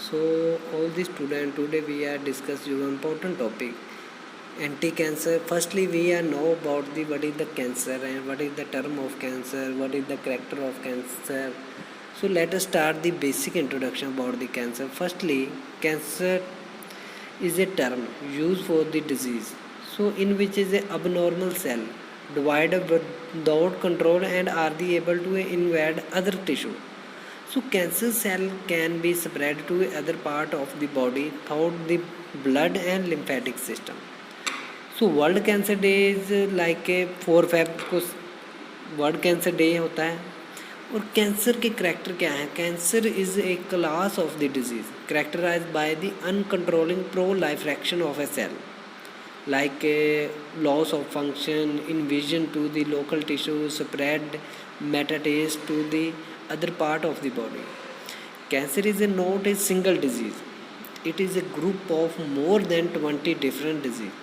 So, all the student today we are discussing an important topic, anti-cancer. Firstly, we are know about the what is the cancer and what is the term of cancer, what is the character of cancer. So, let us start the basic introduction about the cancer. Firstly, cancer is a term used for the disease. So, in which is a abnormal cell divided without control and are the able to invade other tissue. So cancer cell can be spread to other part of the body through the blood and lymphatic system. So world cancer day is like a 4 Feb को world cancer day होता है. और cancer के character क्या है? Cancer is a class of the disease characterize by the uncontrolling proliferation of a cell like a loss of function, invasion to the local tissue, spread metastasis to the other part of the body. Cancer is not a single disease. It is a group of more than 20 different diseases.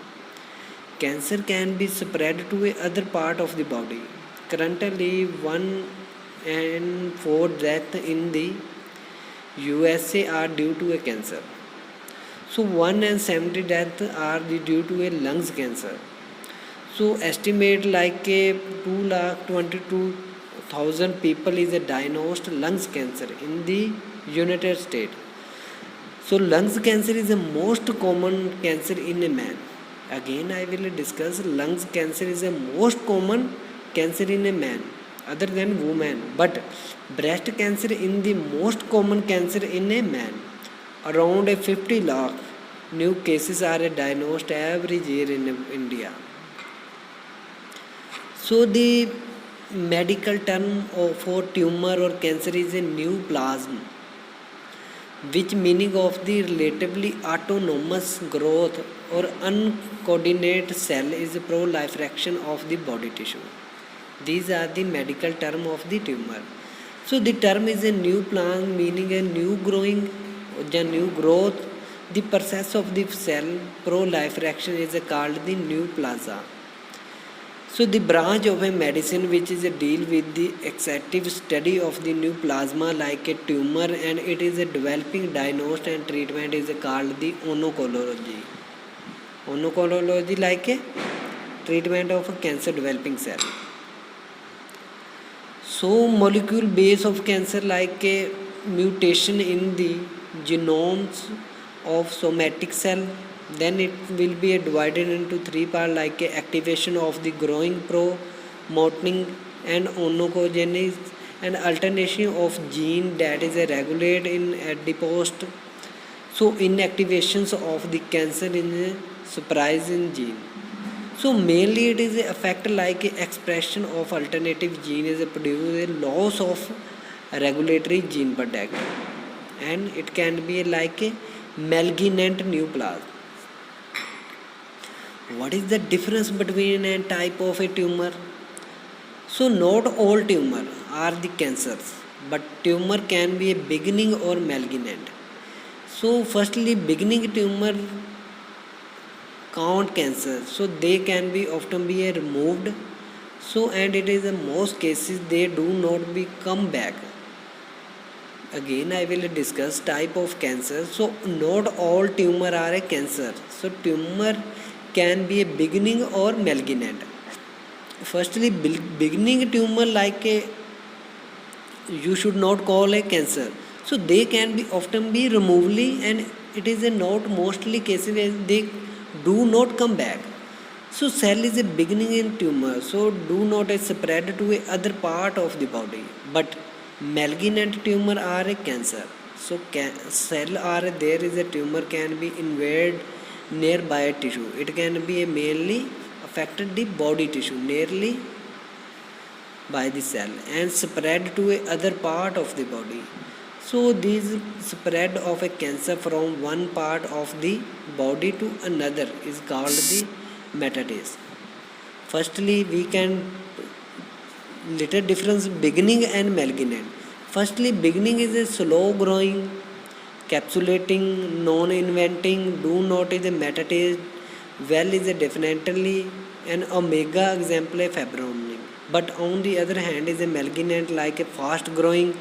Cancer can be spread to a other part of the body. Currently, 1 in 4 deaths in the USA are due to a cancer. So 1 in 70 deaths are due to a lungs cancer. So estimate like a 2,22,000 people is a diagnosed lungs cancer in the United States. So lungs cancer is the most common cancer in a man. Again I will discuss lungs cancer is the most common cancer in a man other than woman. But breast cancer is the most common cancer in a man. Around 50 lakh new cases are diagnosed every year in India. So the medical term for tumor or cancer is a neoplasm, which meaning of the relatively autonomous growth or uncoordinated cell is a proliferation of the body tissue. These are the medical term of the tumor. So the term is a neoplasm meaning a new growing or new growth. The process of the cell proliferation is called the neoplasm. So the branch of a medicine which is a deal with the exhaustive study of the neoplasma like a tumor and it is a developing diagnosis and treatment is called the oncology. Oncology like a treatment of a cancer developing cell. So molecule base of cancer like a mutation in the genomes of somatic cell, then it will be divided into 3 parts like activation of the growing promoting and oncogenesis and alternation of gene that is regulate in adipose. So inactivations of the cancer in a surprising gene. So mainly it is a effect like expression of alternative gene is produce a loss of regulatory gene product and it can be like a malignant neoplasm. What is the difference between a type of a tumor? So not all tumor are the cancers, but tumor can be a beginning or malignant. So firstly beginning tumor count cancer, so they can be often be removed. So and it is in most cases they do not be come back. Again I will discuss type of cancer. So not all tumor are a cancer. So tumor can be a beginning or malignant. Firstly beginning tumor like a you should not call a cancer. So they can be often be removed and it is a not mostly cases where they do not come back. So cell is a beginning in tumor. So do not spread to a other part of the body. But malignant tumor are a cancer. So cell are there is a tumor can be invade nearby tissue. It can be mainly affected the body tissue nearly by the cell and spread to a other part of the body. So this spread of a cancer from one part of the body to another is called the metastasis. Firstly we can little difference beginning and malignant. Firstly beginning is a slow growing capsulating non-inventing do not is a metastasis well is a definitely an omega example of fibrosis. But on the other hand is a malignant like a fast growing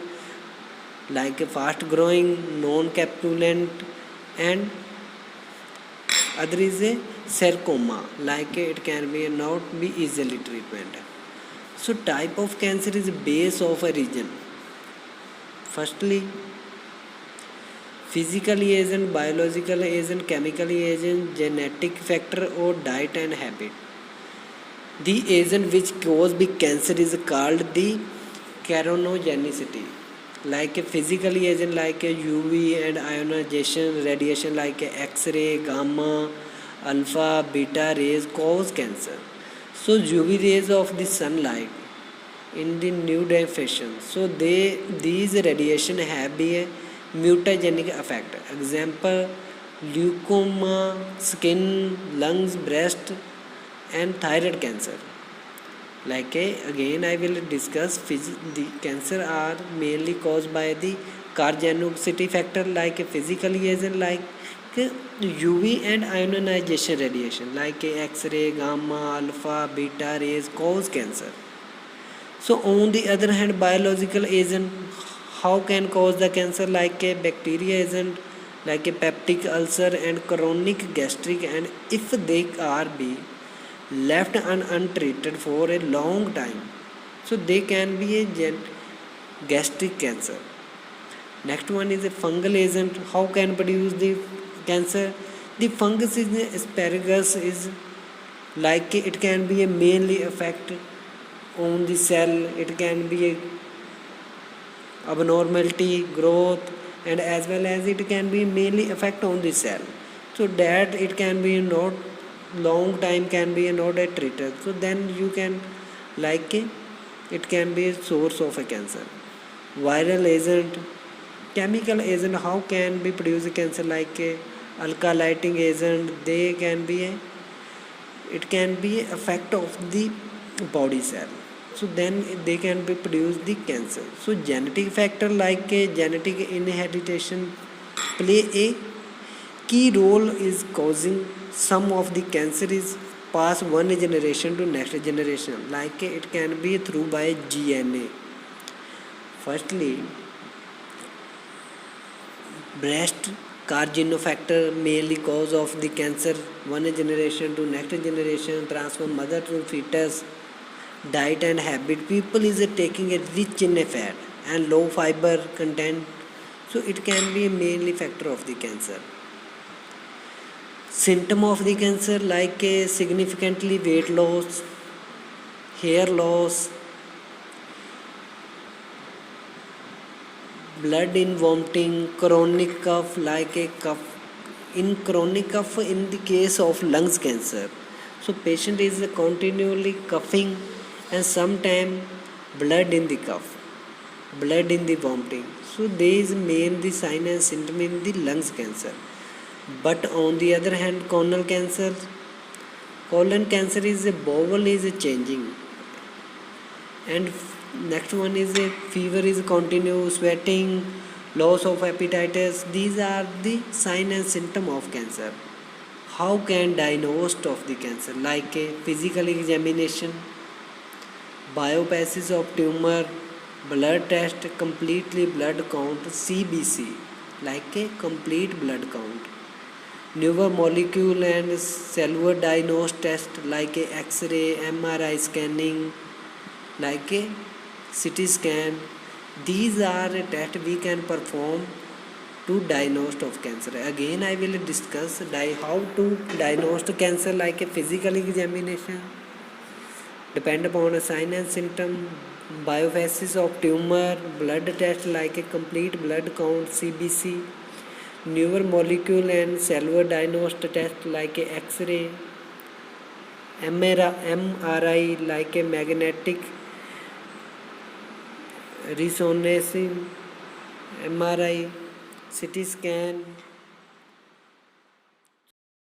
like a fast growing, non-capulent, and other is a sarcoma, like it can be not be easily treatment. So type of cancer is base of a region. Firstly, physical agent, biological agent, chemical agent, genetic factor or diet and habit. The agent which cause big cancer is called the carcinogenicity. Like a physical agent like a UV and ionization radiation like a X-ray, gamma, alpha, beta rays cause cancer. So UV rays of the sunlight in the nude fashion. So these radiation have a mutagenic effect. Example: leukemia, skin, lungs, breast, and thyroid cancer. Like again, I will discuss the cancer are mainly caused by the carcinogenicity factor like a physical agent like UV and ionization radiation like X-ray, gamma, alpha, beta rays cause cancer. So on the other hand, biological agent how can cause the cancer like a bacteria agent like a peptic ulcer and chronic gastric, and if they are be left untreated for a long time, so they can be a gastric cancer. Next one is a fungal agent how can produce the cancer. The fungus is the asparagus is like it can be a mainly effect on the cell, it can be a abnormality growth, and as well as it can be mainly effect on the cell, so that it can be not long time can be not treated, so then you can like it can be a source of a cancer. Viral agent, chemical agent how can be produce cancer like a alkylating agent, they can be a it can be effect of the body cell, so then they can be produce the cancer. So genetic factor like a genetic inheritation play a key role is causing some of the cancer is pass one generation to next generation like it can be through by GNA. Firstly, breast carcinofactor mainly cause of the cancer one generation to next generation, transfer mother to fetus. Diet and habit, people is taking a rich in a fat and low fiber content, so it can be a mainly factor of the cancer. Symptom of the cancer like a significantly weight loss, hair loss, blood in vomiting, chronic cough like a cough in chronic cough in the case of lungs cancer, so patient is continually coughing and sometimes blood in the cough, blood in the vomiting, so there is main the sign and symptom in the lungs cancer. But on the other hand, colon cancer is a bowel is a changing, and next one is a fever is continuous, sweating, loss of appetites, these are the sign and symptom of cancer. How can diagnose of the cancer like a physical examination, biopsies of tumor, blood test, completely blood count, CBC, like a complete blood count. Newer molecule and cellular diagnostic test like a X-ray, MRI scanning, like a CT scan. These are a test we can perform to diagnose of cancer. Again, I will discuss how to diagnose cancer like a physical examination. Depend upon a sign and symptom, biopsies of tumor, blood test like a complete blood count, CBC, newer molecule and cellular diagnostic test like a X-ray, MRI like a magnetic resonance, MRI, CT scan.